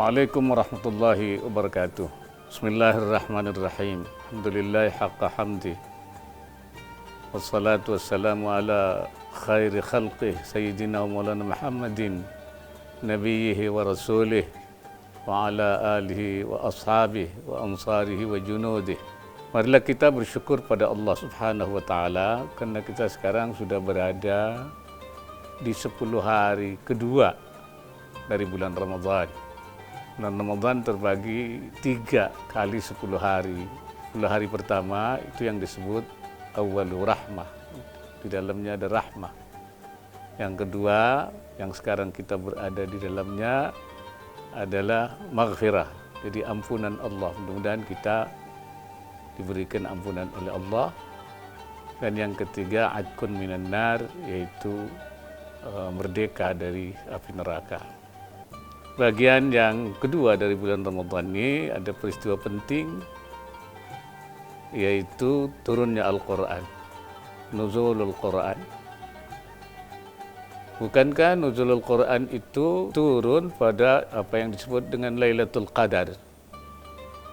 Assalamualaikum warahmatullahi wabarakatuh. Bismillahirrahmanirrahim. Alhamdulillahi haqqa hamdi. Wassalatu wassalamu ala khairi khalqih Sayyidina wa maulana Muhammadin nabiyyihi wa rasulih wa ala alihi wa ashabihi wa ansarihi wa junudih. Marilah kita bersyukur pada Allah Subhanahu wa Ta'ala karena kita sekarang sudah berada di 10 hari kedua dari bulan Ramadan. Bulan Ramadan terbagi 3 kali 10 hari. 10 hari pertama itu yang disebut awwalur rahmah. Di dalamnya ada rahmah. Yang kedua, yang sekarang kita berada di dalamnya adalah maghfirah. Jadi ampunan Allah. Mudah-mudahan kita diberikan ampunan oleh Allah. Dan yang ketiga, adkun minan nar, yaitu merdeka dari api neraka. Bagian yang kedua dari bulan Ramadan ini ada peristiwa penting, yaitu turunnya Al-Quran, nuzulul Quran. Bukankah nuzulul Quran itu turun pada apa yang disebut dengan Lailatul Qadar?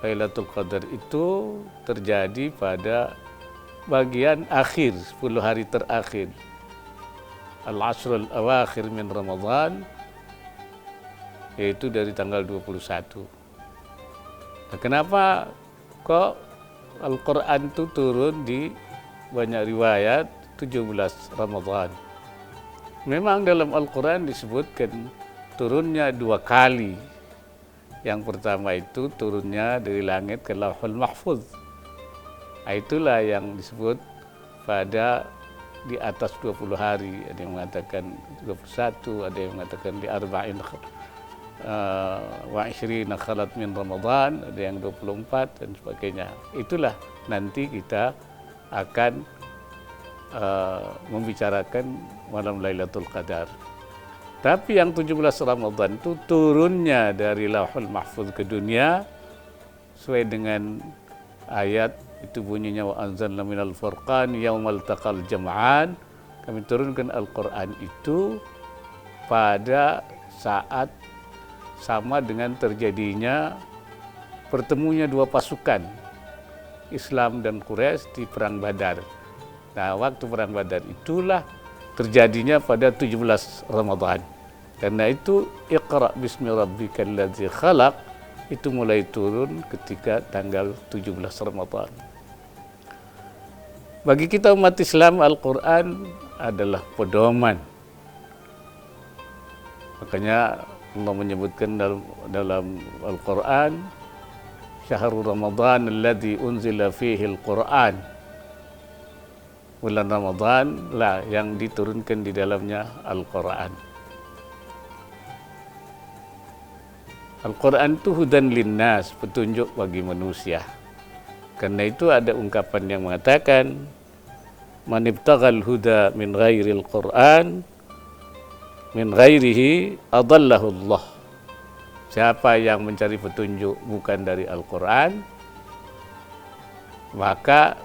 Lailatul Qadar itu terjadi pada bagian akhir, 10 hari terakhir. Al-Ashrul Awakhir min Ramadan, yaitu dari tanggal 21. Nah, kenapa kok Al-Quran itu turun di banyak riwayat 17 Ramadan? Memang dalam Al-Quran disebutkan turunnya 2 kali. Yang pertama itu turunnya dari langit ke Lauhul Mahfuz. Nah, itulah yang disebut pada di atas 20 hari. Ada yang mengatakan 21, ada yang mengatakan di arba'in wa 20 khalat min Ramadan, ada yang 24 dan sebagainya. Itulah nanti kita akan membicarakan malam Lailatul Qadar. Tapi yang 17 Ramadan itu turunnya dari Lauhul Mahfuz ke dunia sesuai dengan ayat itu bunyinya wa anzalna minal furqan yaumal taqal jam'an. Kami turunkan Al-Quran itu pada saat sama dengan terjadinya pertemunya 2 pasukan Islam dan Quraisy di Perang Badar. Nah, waktu Perang Badar itulah terjadinya pada 17 Ramadan. Karena itu Iqra bismi rabbikal ladzi khalaq itu mulai turun ketika tanggal 17 Ramadan. Bagi kita umat Islam, Al-Quran adalah pedoman. Makanya Allah menyebutkan dalam Al-Quran, Syahrul Ramadan alladzi unzila fihi Al-Quran. Bulan Ramadan lah yang diturunkan di dalamnya Al-Quran. Al-Quran itu hudan linnas, petunjuk bagi manusia. Karena itu ada ungkapan yang mengatakan, man ibtaghal huda min ghairil Quran min ghairihi adallahu Allah. Siapa yang mencari petunjuk bukan dari Al-Quran, maka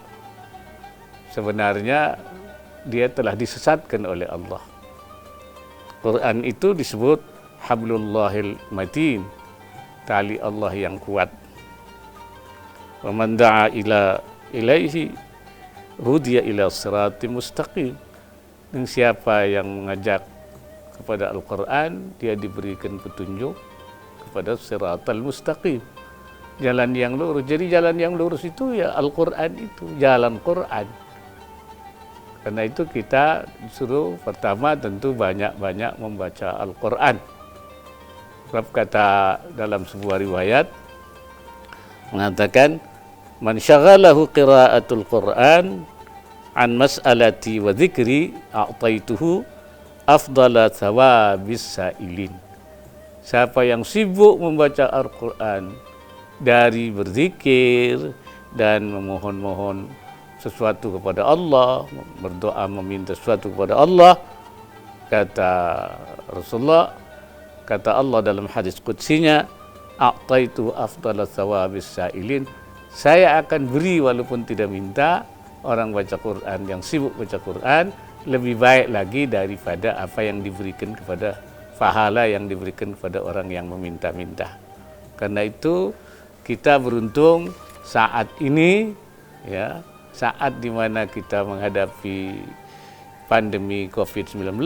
sebenarnya dia telah disesatkan oleh Allah. Quran itu disebut hablullahil matin, tali Allah yang kuat. Wa man da'a ilaihi hudiya ila siratim mustaqim. Dan siapa yang mengajak kepada Al-Quran, dia diberikan petunjuk kepada siratal mustaqim, jalan yang lurus. Jadi jalan yang lurus itu ya Al-Quran, itu jalan Quran. Karena itu kita disuruh pertama tentu banyak-banyak membaca Al-Quran. Sebab kata dalam sebuah riwayat mengatakan, man syaghalahu qiraatul Quran an mas'alati wa dzikri a'taituhu afdala thawabis sa'ilin. Siapa yang sibuk membaca Al-Quran dari berzikir dan memohon-mohon sesuatu kepada Allah, berdoa meminta sesuatu kepada Allah, kata Rasulullah, kata Allah dalam hadis qudsinya, a'taitu afdala thawabis sa'ilin, saya akan beri walaupun tidak minta. Orang baca Quran, yang sibuk baca Quran, lebih baik lagi daripada apa yang diberikan kepada pahala yang diberikan kepada orang yang meminta-minta. Karena itu kita beruntung saat ini, ya, saat dimana kita menghadapi pandemi COVID-19,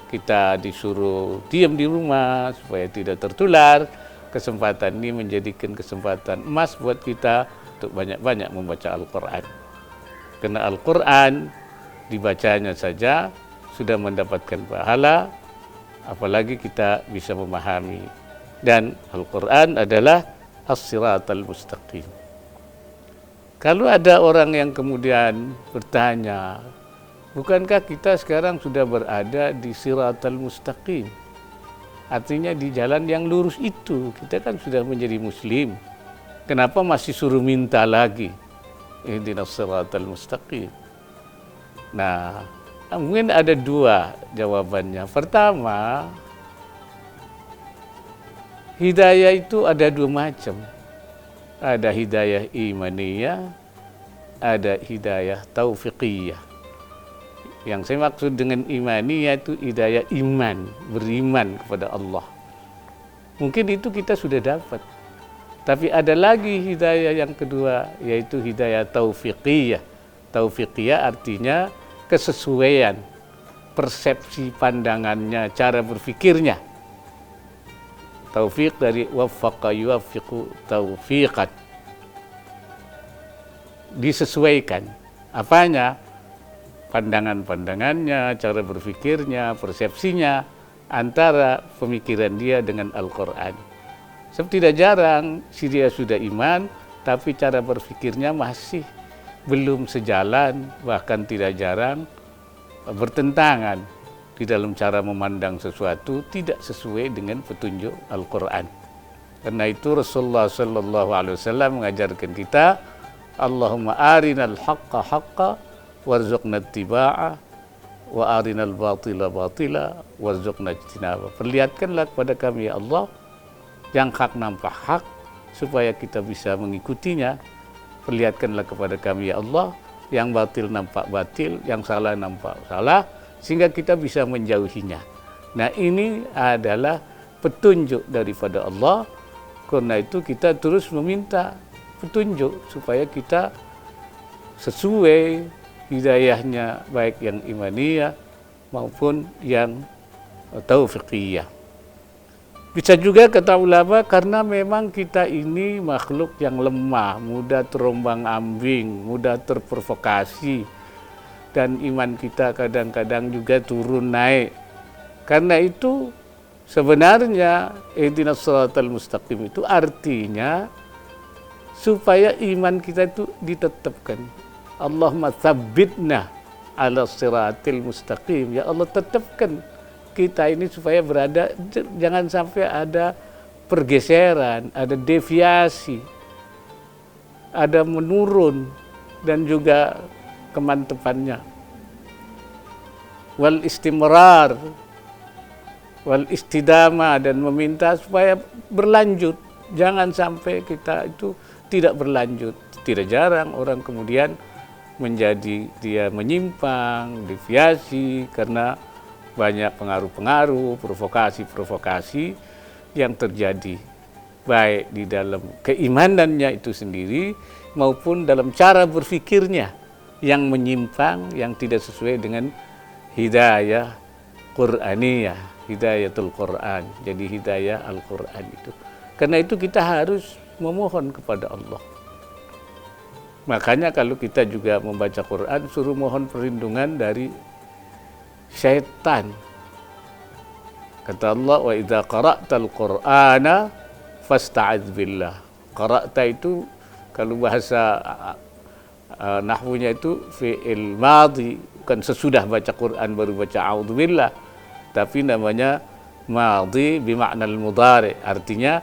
kita disuruh diam di rumah supaya tidak tertular. Kesempatan ini menjadikan kesempatan emas buat kita untuk banyak-banyak membaca Al-Quran. Karena Al-Quran dibacanya saja sudah mendapatkan pahala, apalagi kita bisa memahami. Dan Al-Quran adalah As-Siratal Mustaqim. Kalau ada orang yang kemudian bertanya, bukankah kita sekarang sudah berada di Siratal Mustaqim? Artinya di jalan yang lurus itu, kita kan sudah menjadi muslim. Kenapa masih suruh minta lagi? Ihdinas siratal mustaqim. Nah, mungkin ada dua jawabannya. Pertama, hidayah itu ada dua macam. Ada hidayah imaniyah, ada hidayah taufiqiyah. Yang saya maksud dengan imaniyah itu hidayah iman, beriman kepada Allah. Mungkin itu kita sudah dapat. Tapi ada lagi hidayah yang kedua, yaitu hidayah taufiqiyah. Taufiqiyah artinya kesesuaian, persepsi pandangannya, cara berpikirnya. Taufiq dari waffaqa yuwaffiqu taufiqan. Disesuaikan. Apanya? Pandangan-pandangannya, cara berpikirnya, persepsinya antara pemikiran dia dengan Al-Quran. Sebab tidak jarang dia sudah iman, tapi cara berpikirnya masih belum sejalan, bahkan tidak jarang bertentangan di dalam cara memandang sesuatu tidak sesuai dengan petunjuk Al-Quran. Karena itu Rasulullah SAW mengajarkan kita, Allahumma arinal haqqa haqqa warzuqna ittiba'ah wa arinal batila batila warzuqna ijtinabah. Perlihatkanlah kepada kami ya Allah yang hak nampak hak supaya kita bisa mengikutinya. Perlihatkanlah kepada kami ya Allah yang batil nampak batil, yang salah nampak salah, sehingga kita bisa menjauhinya. Nah, ini adalah petunjuk daripada Allah. Karena itu kita terus meminta petunjuk supaya kita sesuai hidayahnya, baik yang imaniyah maupun yang taufiqiyah. Bisa juga kata ulama karena memang kita ini makhluk yang lemah, mudah terombang-ambing, mudah terprovokasi, dan iman kita kadang-kadang juga turun naik. Karena itu sebenarnya ihdinas siratal mustaqim itu artinya supaya iman kita itu ditetapkan. Allahumma tsabbitna ala siratil mustaqim. Ya Allah, tetapkan kita ini supaya berada, jangan sampai ada pergeseran, ada deviasi, ada menurun, dan juga kemantepannya. Wal istimrar, wal istidamah, dan meminta supaya berlanjut. Jangan sampai kita itu tidak berlanjut. Tidak jarang orang kemudian menjadi dia menyimpang, deviasi karena banyak pengaruh-pengaruh, provokasi-provokasi yang terjadi baik di dalam keimanannya itu sendiri maupun dalam cara berpikirnya yang menyimpang, yang tidak sesuai dengan hidayah Qur'aniyah, hidayatul Qur'an, jadi hidayah Al-Qur'an itu. Karena itu kita harus memohon kepada Allah. Makanya kalau kita juga membaca Quran, suruh mohon perlindungan dari syaitan. Kata Allah, wa idza qara'tal Qur'ana fasta'idz billah. Qara'ta itu kalau bahasa nahwunya itu fi'il madhi, bukan sesudah baca Quran baru baca a'udzubillah, tapi namanya madhi bima'nal mudhari, artinya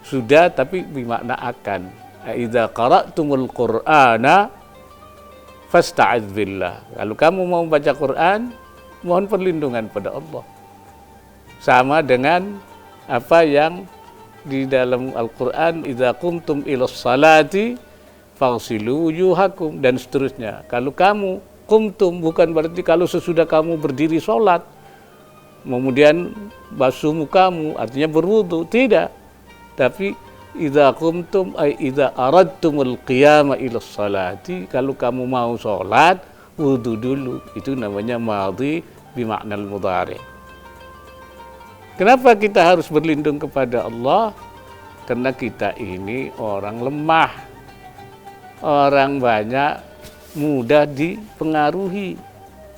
sudah tapi bimakna akan. Idza qara'tumul Qur'ana fasta'idz billah. Kalau kamu mau baca Quran, mohon perlindungan pada Allah. Sama dengan apa yang di dalam Al-Quran, idza qumtum ilas salati faghsilu wujuhakum, dan seterusnya. Kalau kamu qumtum bukan berarti kalau sesudah kamu berdiri sholat kemudian basuh mukamu, artinya berwudu, tidak. Tapi idza qumtum ay idza aradtumul qiyama ila sholati, kalau kamu mau sholat wudu dulu. Itu namanya madhi bimaknal mudhari. Kenapa kita harus berlindung kepada Allah? Karena kita ini orang lemah, orang banyak mudah dipengaruhi.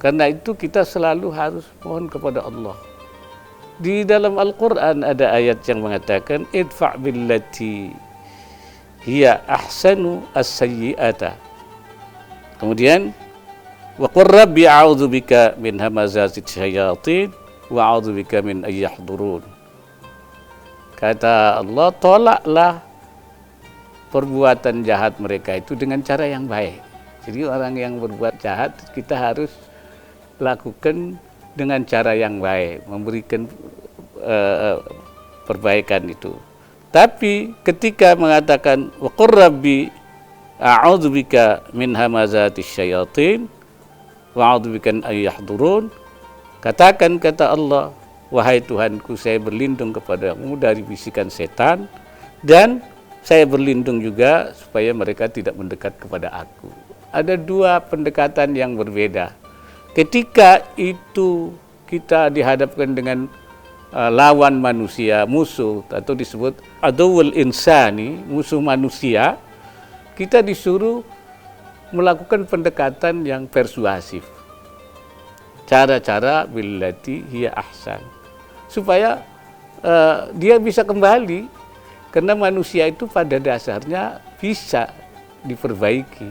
Karena itu kita selalu harus mohon kepada Allah. Di dalam Al-Quran ada ayat yang mengatakan idfa' billati hiya ahsanu as-sayyi'ata. Kemudian wa qur rabbi a'udzu bika min hamazati syayatin wa a'udzu bika min ay yahdurun. Kata Allah, tolaklah perbuatan jahat mereka itu dengan cara yang baik. Jadi orang yang berbuat jahat kita harus lakukan dengan cara yang baik, memberikan perbaikan itu. Tapi ketika mengatakan wa qur rabbi a'udzubika min hamazatis syayatin wa a'udzubika an yahdurun, katakan kata Allah, wahai Tuhanku, saya berlindung kepadamu dari bisikan setan, dan saya berlindung juga supaya mereka tidak mendekat kepada aku. Ada dua pendekatan yang berbeda. Ketika itu kita dihadapkan dengan lawan manusia, musuh, atau disebut aduwwul insani, musuh manusia, kita disuruh melakukan pendekatan yang persuasif. Cara-cara billati hiya ahsan, supaya dia bisa kembali, karena manusia itu pada dasarnya bisa diperbaiki,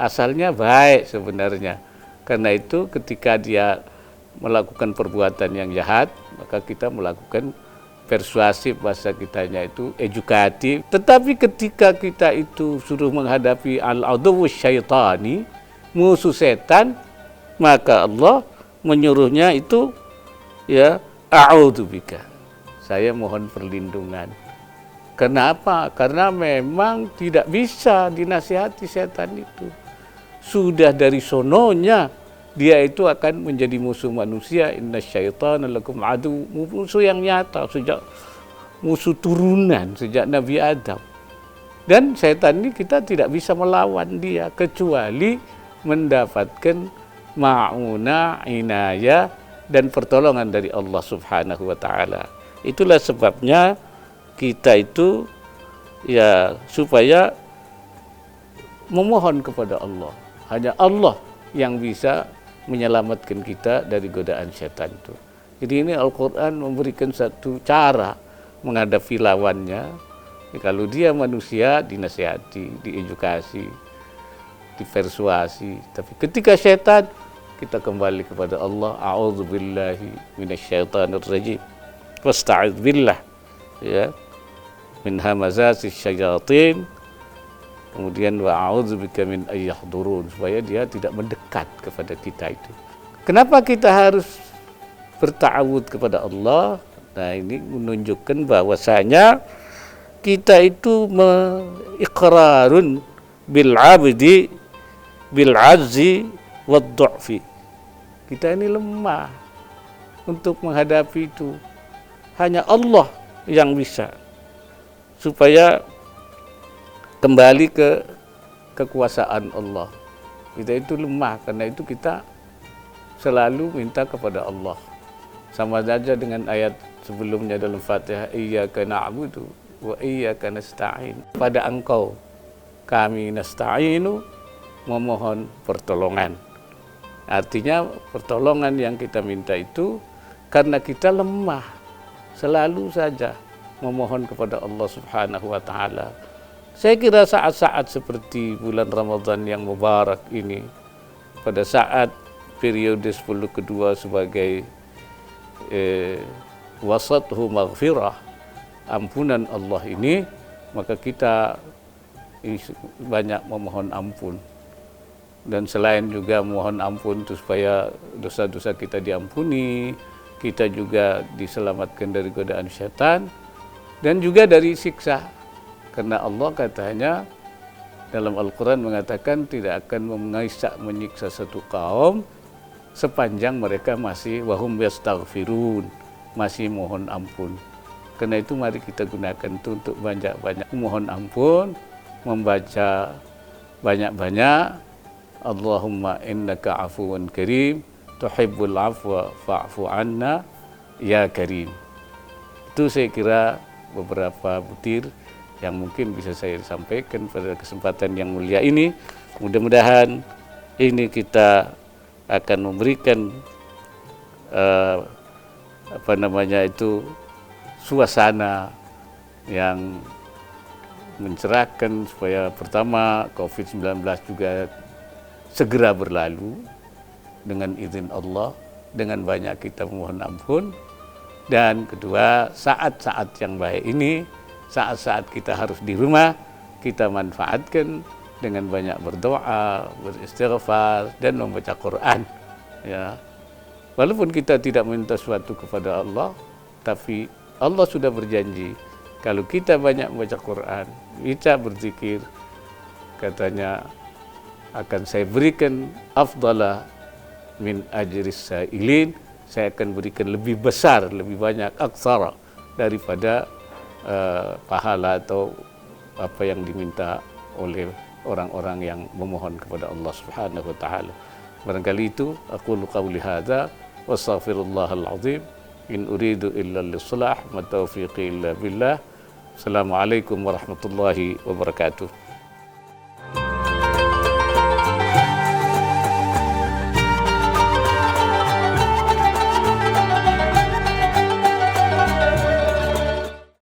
asalnya baik sebenarnya. Karena itu ketika dia melakukan perbuatan yang jahat, maka kita melakukan persuasif, bahasa kitanya itu edukatif. Tetapi ketika kita itu suruh menghadapi al-aduwwus syaitani, musuh setan, maka Allah menyuruhnya itu ya a'udzubika, saya mohon perlindungan. Kenapa? Karena memang tidak bisa dinasihati setan itu. Sudah dari sononya dia itu akan menjadi musuh manusia. Inna syaitana lakum adu, musuh yang nyata sejak musuh turunan, sejak Nabi Adam. Dan setan ini kita tidak bisa melawan dia kecuali mendapatkan ma'una, inayah, dan pertolongan dari Allah Subhanahu wa taala. Itulah sebabnya kita itu ya supaya memohon kepada Allah. Hanya Allah yang bisa menyelamatkan kita dari godaan setan itu. Jadi ini Al-Quran memberikan satu cara menghadapi lawannya. Kalau dia manusia, dinasihati, diedukasi, dipersuasi. Tapi ketika setan, kita kembali kepada Allah. A'udzubillahi minasyaitonirrajim. Wasta'idz billah, ya, min hamazatis syayatin. Kemudian wa a'udzubika min ay yahdurun, supaya dia tidak mendekat kepada kita itu. Kenapa kita harus berta'awud kepada Allah? Nah, ini menunjukkan bahwasanya kita itu iqrarun bil abdi bil azzi wad du'fi. Kita ini lemah untuk menghadapi itu. Hanya Allah yang bisa, supaya kembali ke kekuasaan Allah. Kita itu lemah, karena itu kita selalu minta kepada Allah. Sama saja dengan ayat sebelumnya dalam Fatihah, iyyaka na'budu wa iyyaka nasta'in. Pada Engkau kami nasta'inu, memohon pertolongan. Artinya pertolongan yang kita minta itu karena kita lemah, selalu saja memohon kepada Allah Subhanahu wa taala. Saya kira saat-saat seperti bulan Ramadan yang mubarak ini, pada saat periode 10 kedua sebagai wasathu maghfirah, ampunan Allah ini, maka kita banyak memohon ampun. Dan selain juga mohon ampun itu supaya dosa-dosa kita diampuni, kita juga diselamatkan dari godaan syaitan dan juga dari siksa. Karena Allah katanya dalam Al-Quran mengatakan tidak akan menyiksa satu kaum sepanjang mereka masih wahum yastaghfirun, masih mohon ampun. Karena itu mari kita gunakan itu untuk banyak-banyak mohon ampun, membaca banyak-banyak Allahumma innaka afuwun karim tuhibbul afwa fa'fu anna ya karim. Itu saya kira beberapa butir yang mungkin bisa saya sampaikan pada kesempatan yang mulia ini. Mudah-mudahan ini kita akan memberikan suasana yang mencerahkan supaya pertama COVID-19 juga segera berlalu dengan izin Allah, dengan banyak kita mohon ampun. Dan kedua, saat-saat yang baik ini, saat-saat kita harus di rumah, kita manfaatkan dengan banyak berdoa, beristighfar, dan membaca Quran. Ya, walaupun kita tidak minta sesuatu kepada Allah, tapi Allah sudah berjanji, kalau kita banyak membaca Quran, kita berzikir, katanya akan saya berikan afdalah min ajris sailin, saya akan berikan lebih besar, lebih banyak aksara daripada pahala atau apa yang diminta oleh orang-orang yang memohon kepada Allah Subhanahu wa taala. Barangkali itu aqulu qauli hadza wa astaghfirullahal azim in uridu illa al-islah wa taufiqi illa billah. Assalamualaikum warahmatullahi wabarakatuh.